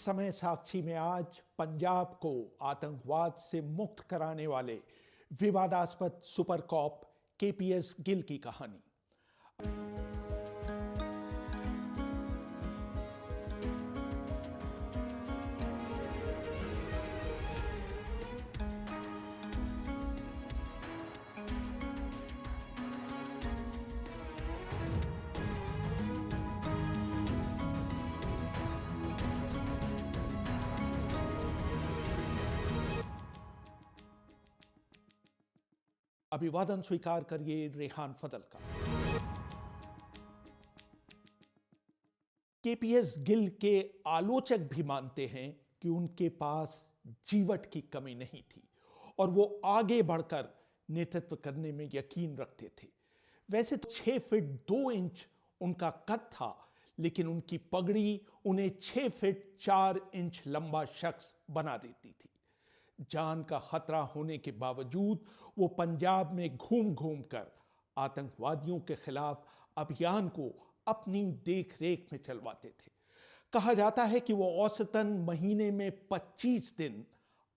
समय साक्षी में आज पंजाब को आतंकवाद से मुक्त कराने वाले विवादास्पद सुपर कॉप केपीएस गिल की कहानी। अभिवादन स्वीकार करिए रेहान फजल का। केपीएस गिल के आलोचक भी मानते हैं कि उनके पास जीवट की कमी नहीं थी और वो आगे बढ़कर नेतृत्व करने में यकीन रखते थे। वैसे तो 6 फीट 2 इंच उनका कद था, लेकिन उनकी पगड़ी उन्हें 6 फीट 4 इंच लंबा शख्स बना देती थी। जान का खतरा होने के बावजूद वो पंजाब में घूम घूम कर आतंकवादियों के खिलाफ अभियान को अपनी देख रेख में चलवाते थे। कहा जाता है कि वो औसतन महीने में 25 दिन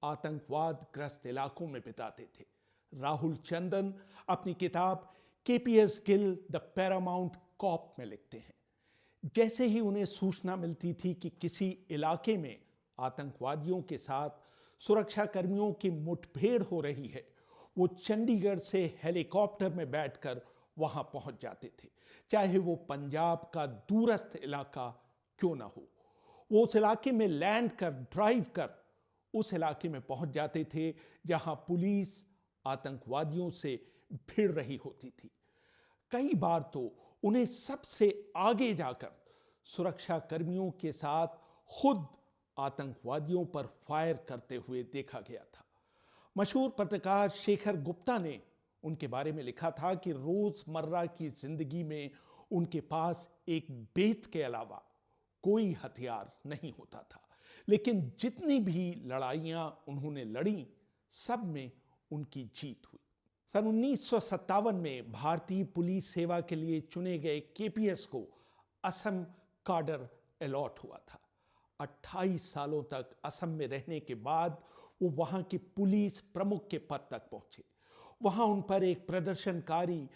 आतंकवाद ग्रस्त इलाकों में बिताते थे। राहुल चंदन अपनी किताब KPS Gill the Paramount Cop में लिखते हैं, जैसे ही उन्हें सूचना मिलती थी कि किसी इलाके में आतंकवादियों के साथ सुरक्षा कर्मियों की मुठभेड़ हो रही है, वो चंडीगढ़ से हेलीकॉप्टर में बैठकर वहां पहुंच जाते थे, चाहे वो पंजाब का दूरस्थ इलाका क्यों ना हो। वो उस इलाके में लैंड कर ड्राइव कर उस इलाके में पहुंच जाते थे जहां पुलिस आतंकवादियों से भिड़ रही होती थी। कई बार तो उन्हें सबसे आगे जाकर सुरक्षा कर्मियों के साथ खुद आतंकवादियों पर फायर करते हुए देखा गया था। मशहूर पत्रकार शेखर गुप्ता ने उनके बारे में लिखा था कि रोजमर्रा की जिंदगी में उनके पास एक बेत के अलावा कोई हथियार नहीं होता था, लेकिन जितनी भी लड़ाइयां उन्होंने लड़ी, सब में उनकी जीत हुई। सन 1957 में भारतीय पुलिस सेवा के लिए चुने गए केपीएस को असम काडर अलॉट हुआ था। 28 सालों तक असम में रहने के बाद वो वहां के पुलिस प्रमुख के पद तक पहुंचे। वहां उन पर एक प्रदर्शनकारी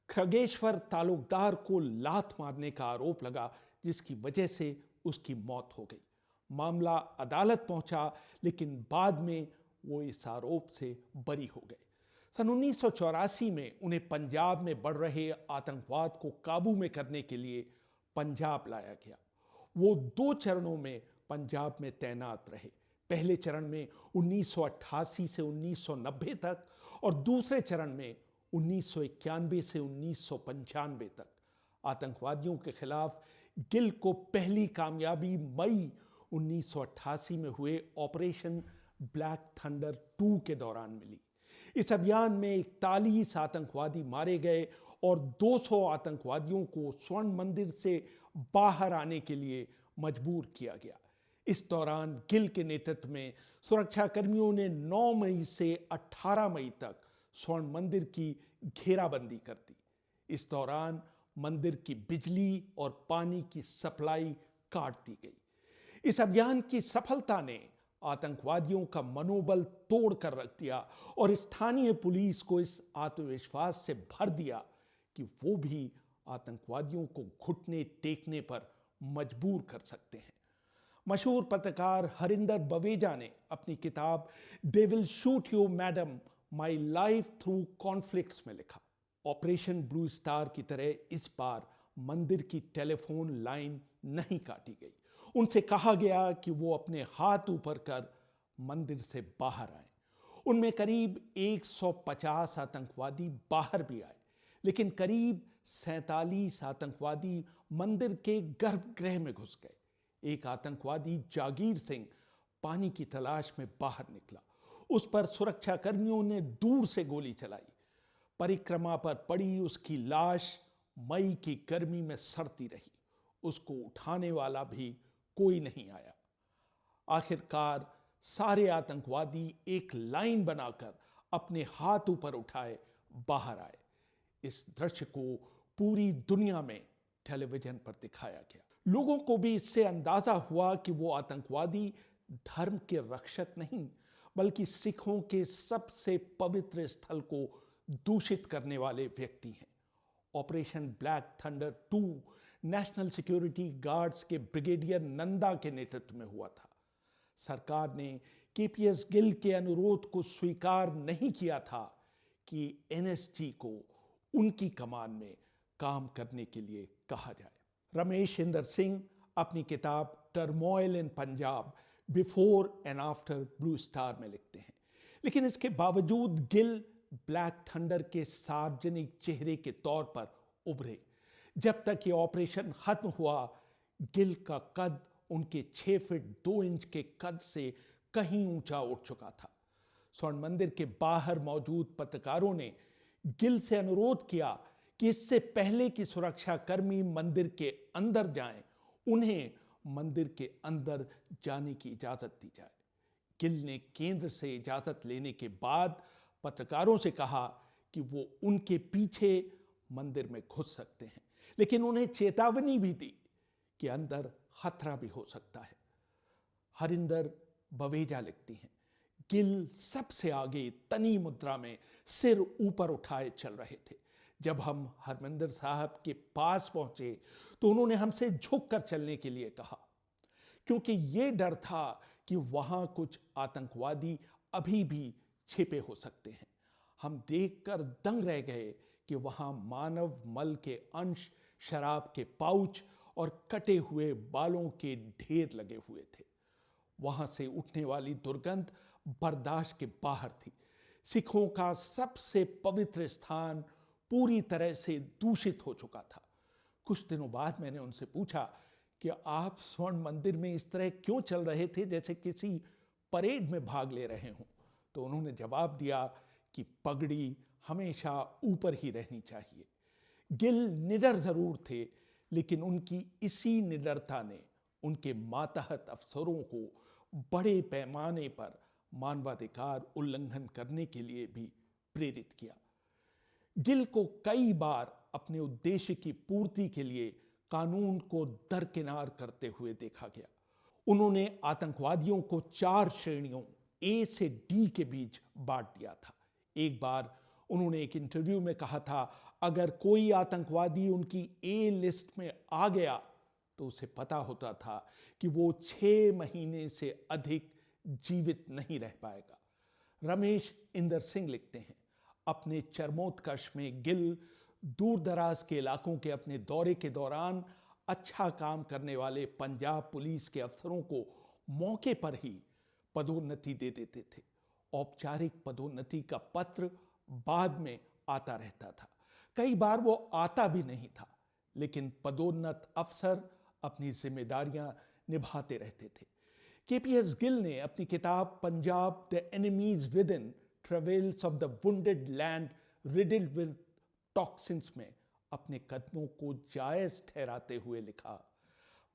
खगेश्वर तालुकदार को लात मारने का आरोप लगा, जिसकी वजह से उसकी मौत हो गई। मामला अदालत पहुंचा, लेकिन बाद में वो इस आरोप से बरी हो गए। सन 1984 में उन्हें पंजाब में बढ़ रहे आतंकवाद को काबू में करने के लिए पंजाब लाया गया। वो 2 चरणों में पंजाब में तैनात रहे। पहले चरण में 1988 से 1990 तक और दूसरे चरण में 1991 से 1995 तक। आतंकवादियों के खिलाफ गिल को पहली कामयाबी मई 1988 में हुए ऑपरेशन ब्लैक थंडर 2 के दौरान मिली। इस अभियान में 41 आतंकवादी मारे गए और 200 आतंकवादियों को स्वर्ण मंदिर से बाहर आने के लिए मजबूर किया गया। इस दौरान गिल के नेतृत्व में सुरक्षा कर्मियों ने 9 मई से 18 मई तक स्वर्ण मंदिर की घेराबंदी कर दी। इस दौरान मंदिर की बिजली और पानी की सप्लाई काट दी गई। इस अभियान की सफलता ने आतंकवादियों का मनोबल तोड़ कर रख दिया और स्थानीय पुलिस को इस आत्मविश्वास से भर दिया कि वो भी आतंकवादियों को घुटने टेकने पर मजबूर कर सकते हैं। मशहूर पत्रकार हरिंदर बवेजा ने अपनी किताब they will shoot you madam my life through conflicts में लिखा, ऑपरेशन ब्लू स्टार की तरह इस बार मंदिर की टेलीफोन लाइन नहीं काटी गई। उनसे कहा गया कि वो अपने हाथ ऊपर कर मंदिर से बाहर आए। उनमें करीब 150 आतंकवादी बाहर भी आए, लेकिन करीब 47 आतंकवादी मंदिर के गर्भगृह में घुस गए। एक आतंकवादी जागीर सिंह पानी की तलाश में बाहर निकला। उस पर सुरक्षा कर्मियों ने दूर से गोली चलाई। परिक्रमा पर पड़ी उसकी लाश मई की गर्मी में सड़ती रही। उसको उठाने वाला भी कोई नहीं आया। आखिरकार सारे आतंकवादी एक लाइन बनाकर अपने हाथ ऊपर उठाए बाहर आए। इस दृश्य को पूरी दुनिया में टेलीविजन पर दिखाया गया। लोगों को भी इससे अंदाजा हुआ कि वो आतंकवादी धर्म के रक्षक नहीं, बल्कि सिखों के सबसे पवित्र स्थल को दूषित करने वाले व्यक्ति हैं। Operation black thunder 2 national security guards के ब्रिगेडियर नंदा के नेतृत्व में हुआ था। सरकार ने केपीएस गिल के अनुरोध को स्वीकार नहीं किया था कि एनएसजी को उनकी कमान में काम करने के लिए कहा जाए। रमेश इंदर सिंह अपनी किताब turmoil in Punjab before and after blue star में लिखते हैं, लेकिन इसके बावजूद गिल ब्लैक थंडर के सार्वजनिक चेहरे के तौर पर उभरे। जब तक ये ऑपरेशन खत्म हुआ, गिल का कद उनके 6 फीट 2 इंच के कद से कहीं ऊंचा उठ चुका था। स्वर्ण मंदिर के बाहर मौजूद पत्रकारों ने गिल से अनुरोध किया कि इससे पहले कि सुरक्षाकर्मी मंदिर के अंदर जाएं, उन्हें मंदिर के अंदर जाने की इजाजत दी जाए। गिल ने केंद्र से इजाजत लेने के बाद पत्रकारों से कहा कि वो उनके पीछे मंदिर में घुस सकते हैं, लेकिन उन्हें चेतावनी भी दी कि अंदर खतरा भी हो सकता है। हरिंदर बवेजा लिखती हैं, गिल सबसे आगे तनी मुद्रा में सिर ऊपर उठाए चल रहे थे। जब हम हरमिंदर साहब के पास पहुंचे तो उन्होंने हमसे झुक कर चलने के लिए कहा, क्योंकि ये डर था कि वहां कुछ आतंकवादी अभी भी छिपे हो सकते हैं। हम देखकर दंग रह गए कि वहां मानव मल के अंश, शराब के पाउच और कटे हुए बालों के ढेर लगे हुए थे। वहां से उठने वाली दुर्गंध बर्दाश्त के बाहर थी। सिखों का सबसे पवित्र स्थान पूरी तरह से दूषित हो चुका था। कुछ दिनों बाद मैंने उनसे पूछा कि आप स्वर्ण मंदिर में इस तरह क्यों चल रहे थे जैसे किसी परेड में भाग ले रहे हों। तो उन्होंने जवाब दिया कि पगड़ी हमेशा ऊपर ही रहनी चाहिए। गिल निडर जरूर थे, लेकिन उनकी इसी निडरता ने उनके मातहत अफसरों को बड़े पैमाने पर मानवाधिकार उल्लंघन करने के लिए भी प्रेरित किया। गिल को कई बार अपने उद्देश्य की पूर्ति के लिए कानून को दरकिनार करते हुए देखा गया। उन्होंने आतंकवादियों को 4 श्रेणियों ए से डी के बीच बांट दिया था। एक बार उन्होंने एक इंटरव्यू में कहा था, अगर कोई आतंकवादी उनकी ए लिस्ट में आ गया तो उसे पता होता था कि वो 6 महीने से अधिक जीवित नहीं रह पाएगा। रमेश इंदर सिंह लिखते हैं, अपने चरमोत्कर्ष में गिल दूर दराज के इलाकों के अपने दौरे के दौरान अच्छा काम करने वाले पंजाब पुलिस के अफसरों को मौके पर ही पदोन्नति दे देते थे। औपचारिक पदोन्नति का पत्र बाद में आता रहता था। कई बार वो आता भी नहीं था, लेकिन पदोन्नत अफसर अपनी जिम्मेदारियां निभाते रहते थे। केपीएस गिल ने अपनी किताब Punjab the enemies with in travels of the wounded land riddled with toxins में अपने कदमों को जायज ठहराते हुए लिखा,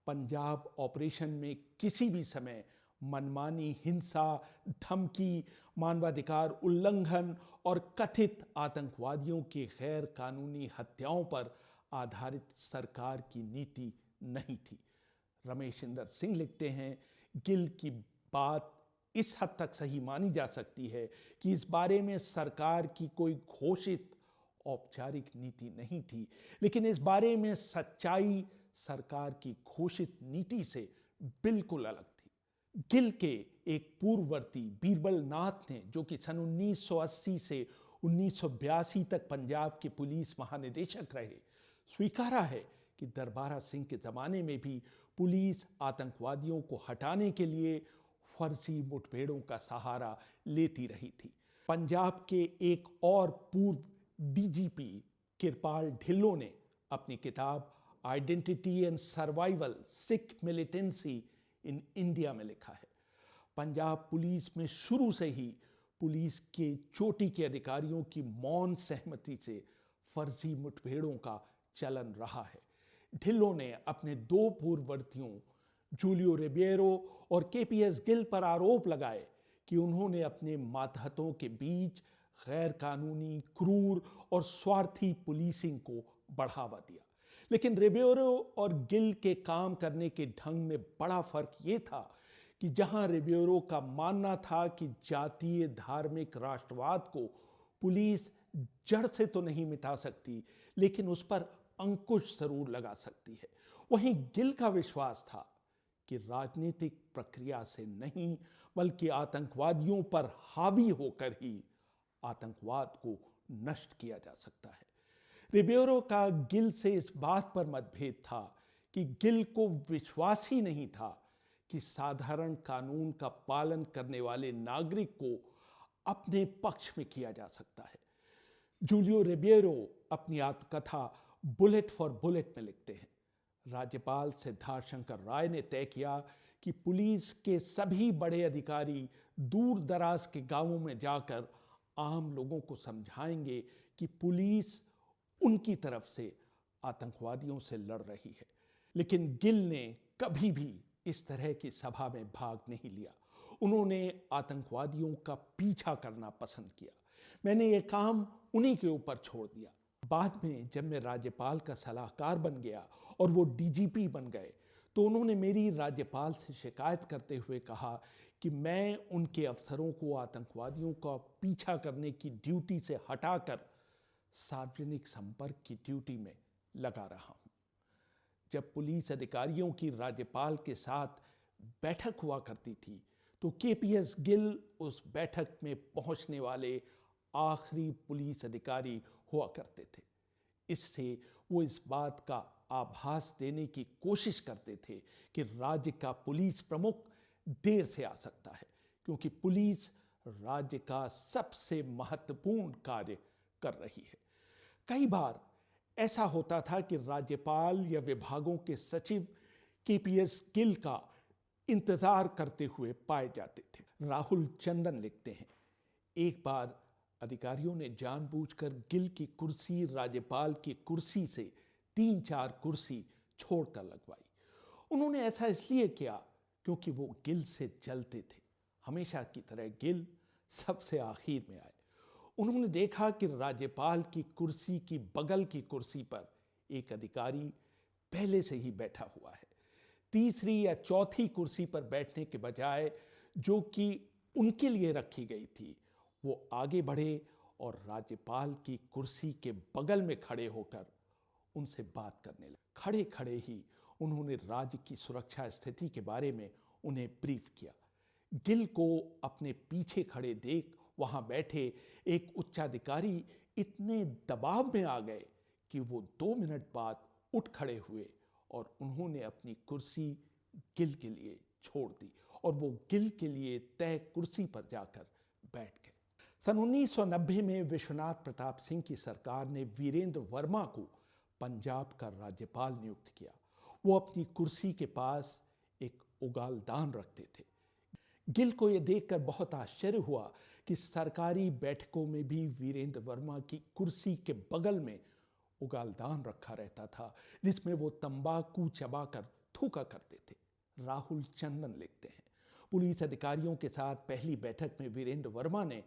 पंजाब ऑपरेशन में किसी भी समय मनमानी हिंसा, धमकी, मानवाधिकार उल्लंघन और कथित आतंकवादियों की गैर कानूनी हत्याओं पर आधारित सरकार की नीति नहीं थी। रमेश इंदर सिंह लिखते हैं, गिल की बात इस हद तक सही मानी जा सकती है कि इस बारे में सरकार की कोई घोषित औपचारिक नीति नहीं थी, लेकिन इस बारे में सच्चाई सरकार की घोषित नीति से बिल्कुल अलग थी। गिल के एक पूर्ववर्ती बीरबल नाथ ने, जो कि सन 1980 से 1982 तक पंजाब के पुलिस महानिदेशक रहे, स्वीकारा है कि दरबारा सिंह के जमाने में भी पुलिस आतंकवादियों को हटाने के लिए फर्जी मुठभेड़ों का सहारा लेती रही थी। पंजाब के एक और पूर्व डीजीपी किरपाल ढिल्लों ने अपनी किताब identity and survival Sikh militancy in India में लिखा है, पंजाब पुलिस में शुरू से ही पुलिस के चोटी के अधिकारियों की मौन सहमति से फर्जी मुठभेड़ों का चलन रहा है। ढिल्लों ने अपने 2 पूर्ववर्तियों जूलियो रिबेरो और केपीएस गिल पर आरोप लगाए कि उन्होंने अपने मातहतों के बीच गैर कानूनी, क्रूर और स्वार्थी पुलिसिंग को बढ़ावा दिया। लेकिन रिबेरो और गिल के काम करने के ढंग में बड़ा फर्क यह था कि जहां रिबेरो का मानना था कि जातीय धार्मिक राष्ट्रवाद को पुलिस जड़ से तो नहीं मिटा सकती, लेकिन उस पर अंकुश जरूर लगा सकती है, वहीं गिल का विश्वास था कि राजनीतिक प्रक्रिया से नहीं बल्कि आतंकवादियों पर हावी होकर ही आतंकवाद को नष्ट किया जा सकता है। रिबेरो का गिल से इस बात पर मतभेद था कि गिल को विश्वास ही नहीं था कि साधारण कानून का पालन करने वाले नागरिक को अपने पक्ष में किया जा सकता है। जूलियो रिबेरो अपनी आत्मकथा बुलेट फॉर बुलेट में लिखते हैं, राज्यपाल सिद्धार्थ शंकर राय ने तय किया कि पुलिस के सभी बड़े अधिकारी दूर दराज के गांवों में जाकर आम लोगों को समझाएंगे कि पुलिस उनकी तरफ से आतंकवादियों से लड़ रही है। लेकिन गिल ने कभी भी इस तरह की सभा में भाग नहीं लिया। उन्होंने आतंकवादियों का पीछा करना पसंद किया। मैंने ये काम उन्हीं के ऊपर छोड़ दिया। बाद में जब मैं राज्यपाल का सलाहकार बन गया और वो डीजीपी बन गए, तो उन्होंने मेरी राज्यपाल से शिकायत करते हुए कहा कि मैं उनके अफसरों को आतंकवादियों का पीछा करने की ड्यूटी से हटाकर सार्वजनिक संपर्क की ड्यूटी में लगा रहा हूं। जब पुलिस अधिकारियों की राज्यपाल के साथ बैठक हुआ करती थी, तो केपीएस गिल उस बैठक में पहुंचने वाले आखिरी पुलिस अधिकारी हुआ करते थे। इससे वो इस बात का आभास देने की कोशिश करते थे कि राज्य का पुलिस प्रमुख देर से आ सकता है, क्योंकि पुलिस राज्य का सबसे महत्वपूर्ण कार्य कर रही है। कई बार ऐसा होता था कि राज्यपाल या विभागों के सचिव केपीएस गिल का इंतजार करते हुए पाए जाते थे। राहुल चंदन लिखते हैं, एक बार अधिकारियों ने जानबूझकर गिल की कुर्सी राज्यपाल की कुर्सी से 3-4 कुर्सी छोड़कर लगवाई। उन्होंने ऐसा इसलिए किया क्योंकि वो गिल से जलते थे। हमेशा की तरह गिल सबसे आखिर में आए। उन्होंने देखा कि राज्यपाल की कुर्सी की बगल की कुर्सी पर एक अधिकारी पहले से ही बैठा हुआ है। तीसरी या चौथी कुर्सी पर बैठने के बजाय जो कि उनके लिए रखी गई थी, वो आगे बढ़े और राज्यपाल की कुर्सी के बगल में खड़े होकर उनसे बात करने लगे। खड़े खड़े ही उन्होंने राज्य की सुरक्षा स्थिति के बारे में उन्हें ब्रीफ किया। गिल को अपने पीछे खड़े देख वहां बैठे एक उच्चाधिकारी इतने दबाव में आ गए कि वो 2 मिनट बाद उठ खड़े हुए और उन्होंने अपनी कुर्सी गिल के लिए छोड़ दी और वो गिल के लिए तय कुर्सी पर जाकर बैठ गए। सन 1990 में विश्वनाथ प्रताप सिंह की सरकार ने वीरेंद्र वर्मा को पंजाब का राज्यपाल नियुक्त किया। वो अपनी कुर्सी के पास एक उगालदान रखते थे। गिल को यह देखकर बहुत आश्चर्य हुआ कि सरकारी बैठकों में भी वीरेंद्र वर्मा की कुर्सी के बगल में उगालदान रखा रहता था, जिसमें वो तंबाकू चबाकर थूका करते थे। राहुल चंदन लिखते हैं, पुलिस अधिकारियों के साथ पहली बैठक में वीरेंद्र वर्मा ने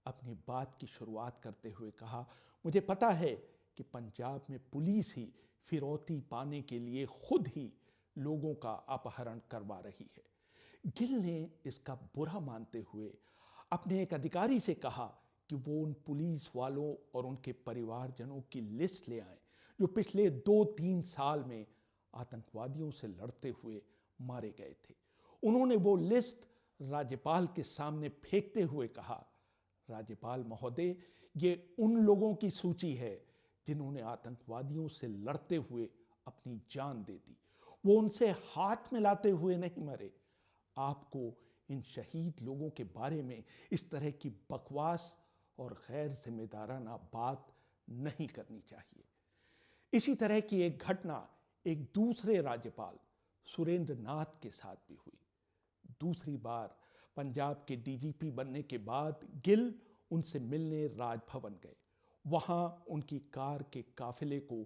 अपनी बात की शुरुआत करते हुए कहा, मुझे पता है कि पंजाब में पुलिस ही फिरौती पाने के लिए खुद ही लोगों का अपहरण करवा रही है। गिल ने इसका बुरा मानते हुए अपने एक अधिकारी से कहा कि वो उन पुलिस वालों और उनके परिवारजनों की लिस्ट ले आए जो पिछले 2-3 साल में आतंकवादियों से लड़ते हुए मारे गए थे। उन्होंने वो लिस्ट राज्यपाल के सामने फेंकते हुए कहा, राज्यपाल महोदय, ये उन लोगों की सूची है जिन्होंने आतंकवादियों से लड़ते हुए अपनी जान दे दी। वो उनसे हाथ मिलाते हुए नहीं मरे। आपको इन शहीद लोगों के बारे में इस तरह की बकवास और गैर जिम्मेदाराना बात नहीं करनी चाहिए। इसी तरह की एक घटना एक दूसरे राज्यपाल सुरेंद्र नाथ के साथ भी हुई। दूसरी बार पंजाब के डीजीपी बनने के बाद गिल उनसे मिलने राजभवन गए। वहां उनकी कार के काफिले को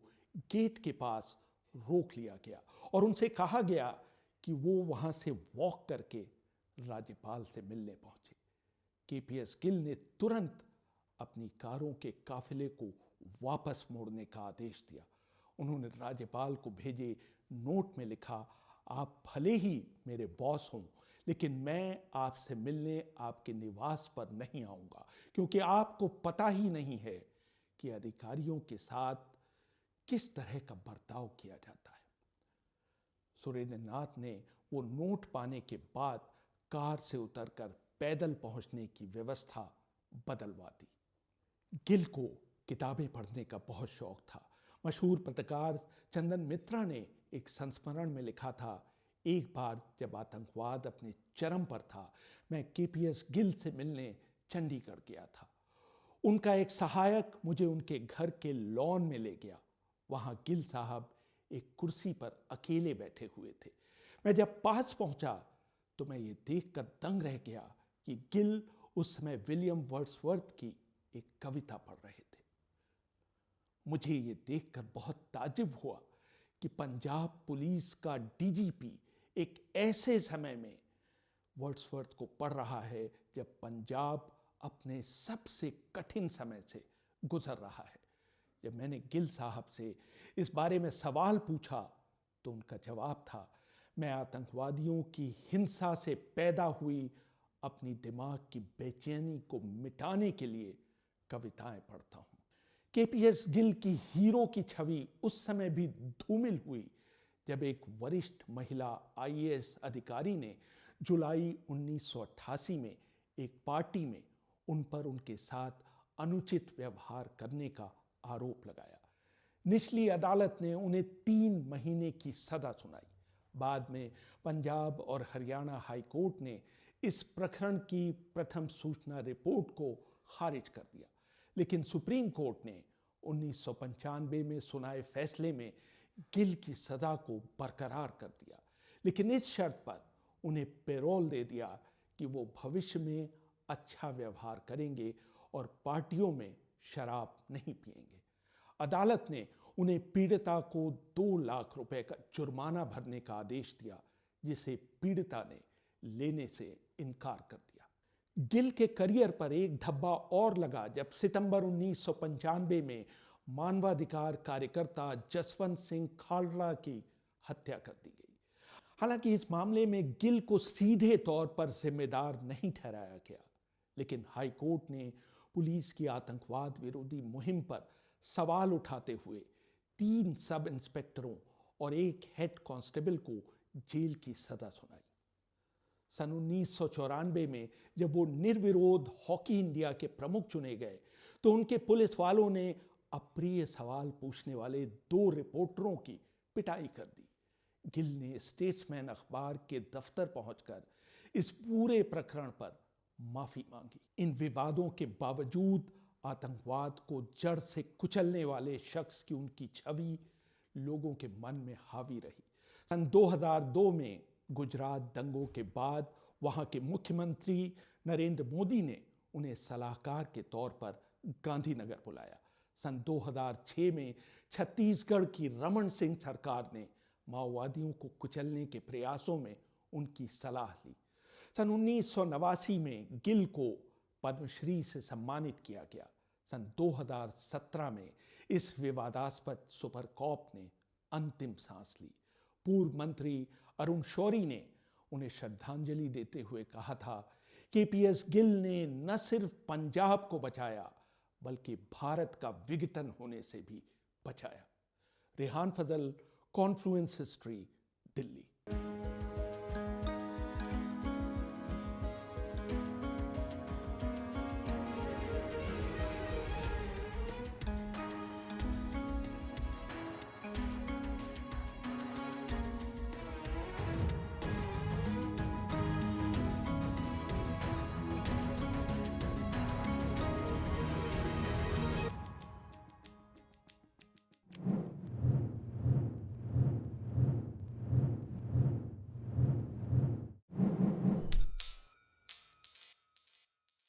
गेट के पास रोक लिया गया और उनसे कहा गया कि वो वहां से वॉक करके राज्यपाल से मिलने पहुंचे। केपीएस गिल ने तुरंत अपनी कारों के काफिले को वापस मोड़ने का आदेश दिया। उन्होंने राज्यपाल को भेजे नोट में लिखा, आप भले ही मेरे बॉस हों, लेकिन मैं आपसे मिलने आपके निवास पर नहीं आऊंगा, क्योंकि आपको पता ही नहीं है कि अधिकारियों के साथ किस तरह का बर्ताव किया जाता है। सुरेंद्रनाथ ने वो नोट पाने के बाद कार से उतरकर पैदल पहुंचने की व्यवस्था बदलवा दी। गिल को किताबें पढ़ने का बहुत शौक था। मशहूर पत्रकार चंदन मित्रा ने एक संस्मरण में लिखा था, एक बार जब आतंकवाद अपने चरम पर था, मैं केपीएस गिल से मिलने चंडीगढ़ गया था। उनका एक सहायक मुझे उनके घर के लॉन में ले गया। वहां गिल साहब एक कुर्सी पर अकेले बैठे हुए थे। मैं जब पास पहुंचा तो मैं ये देखकर दंग रह गया कि गिल उस समय विलियम वर्ड्सवर्थ की एक कविता पढ़ रहे थे। मुझे ये देखकर बहुत ताज्जुब हुआ कि पंजाब पुलिस का डीजीपी एक ऐसे समय में वर्ड्सवर्थ को पढ़ रहा है जब पंजाब अपने सबसे कठिन समय से गुजर रहा है। जब मैंने गिल साहब से इस बारे में सवाल पूछा तो उनका जवाब था, मैं आतंकवादियों की हिंसा से पैदा हुई अपनी दिमाग की बेचैनी को मिटाने के लिए कविताएं पढ़ता हूं। केपीएस गिल की हीरो की छवि उस समय भी धूमिल हुई जब एक वरिष्ठ महिला आईएएस अधिकारी ने जुलाई 1988 में एक पार्टी में उन पर उनके साथ अनुचित व्यवहार करने का आरोप लगाया। निचली अदालत ने उन्हें 3 महीने की सजा सुनाई। बाद में पंजाब और हरियाणा हाई कोर्ट ने इस प्रकरण की प्रथम सूचना रिपोर्ट को खारिज कर दिया, लेकिन सुप्रीम कोर्ट ने 1995 में सुनाए फैसले में गिल की सजा को बरकरार कर दिया, लेकिन इस शर्त पर उन्हें पेरोल दे दिया कि वो भविष्य में अच्छा व्यवहार करेंगे और पार्टियों में शराब नहीं पिएंगे। अदालत ने उन्हें पीड़िता को 2 लाख रुपए का जुर्माना भरने का आदेश दिया, जिसे पीड़िता ने लेने से इनकार कर दिया। गिल के करियर पर एक धब्बा और लगा जब सितंबर 1995 में मानवाधिकार कार्यकर्ता जसवंत सिंह खालड़ा की हत्या कर दी गई। हालांकि इस मामले में गिल को सीधे तौर पर जिम्मेदार नहीं ठहराया गया, लेकिन हाई कोर्ट ने पुलिस की आतंकवाद विरोधी मुहिम पर सवाल उठाते हुए 3 सब इंस्पेक्टरों और 1 हेड कांस्टेबल को जेल की सजा सुनाई। सन 1994 में जब वो निर्विरोध हॉकी इंडिया के प्रमुख चुने गए तो उनके पुलिस वालों ने अप्रिय सवाल पूछने वाले 2 रिपोर्टरों की पिटाई कर दी। गिल ने स्टेट्समैन अखबार के दफ्तर पहुंचकर इस पूरे प्रकरण पर माफी मांगी। इन विवादों के बावजूद आतंकवाद को जड़ से कुचलने वाले शख्स की उनकी छवि लोगों के मन में हावी रही। सन 2002 में गुजरात दंगों के बाद वहां के मुख्यमंत्री नरेंद्र मोदी ने उन्हें सलाहकार के तौर पर गांधीनगर बुलाया। सन 2006 में छत्तीसगढ़ की रमन सिंह सरकार ने माओवादियों को कुचलने के प्रयासों में उनकी सलाह ली। सन 1989 में गिल को पद्मश्री से सम्मानित किया गया। सन 2017 में इस विवादास्पद सुपर कॉप ने अंतिम सांस ली। पूर्व मंत्री अरुण शौरी ने उन्हें श्रद्धांजलि देते हुए कहा था, केपीएस गिल ने न सिर्फ पंजाब को बचाया बल्कि भारत का विघटन होने से भी बचाया। रेहान फजल, कॉन्फ्लुएंस हिस्ट्री, दिल्ली।